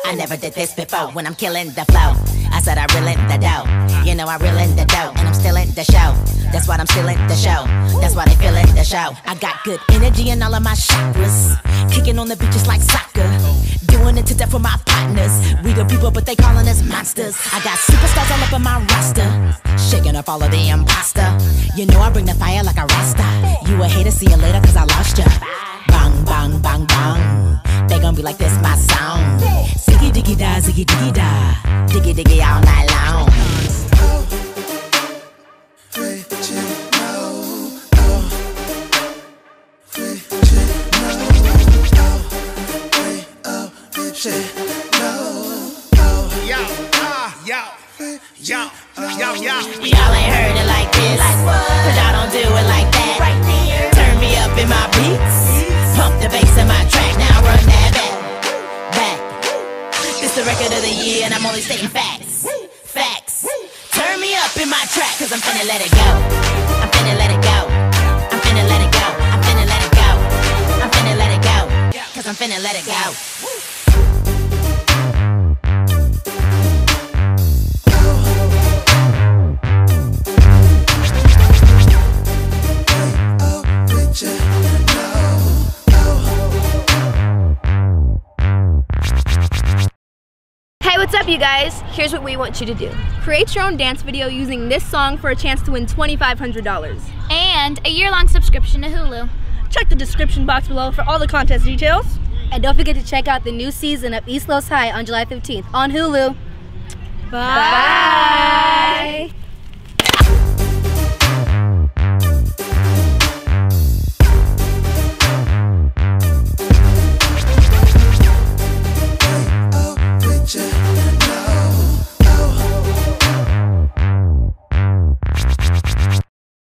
I never did this before when I'm killing the flow. I said I reel in the dough. You know I reel in the dough, and I'm still in the show. That's why I'm still in the show. That's why they feeling the show. I got good energy in all of my chakras. Kicking on the beaches like soccer. Doing it to death for my partners. We the people, but they calling us monsters. I got superstars all up on my roster. Shaking up all of the imposter. You know I bring the fire like a rasta. You a hater, see you later, cause I lost ya. Bang, bang, bang, bang. They gon' be like this, my song. Ziggy diggy da, ziggy diggy da. Diggy diggy all night long. Y'all ain't heard it like this, cause y'all don't do it like that. Turn me up in my beats, pump the bass in my track, now run that back. This the record of the year and I'm only stating facts. Turn me up in my track, cause I'm finna let it go. I'm finna let it go. I'm finna let it go. I'm finna let it go. I'm finna let it go, cause I'm finna let it go. Hey, what's up you guys? Here's what we want you to do. Create your own dance video using this song for a chance to win $2,500. And a year-long subscription to Hulu. Check the description box below for all the contest details. And don't forget to check out the new season of East Los High on July 15th on Hulu. Bye!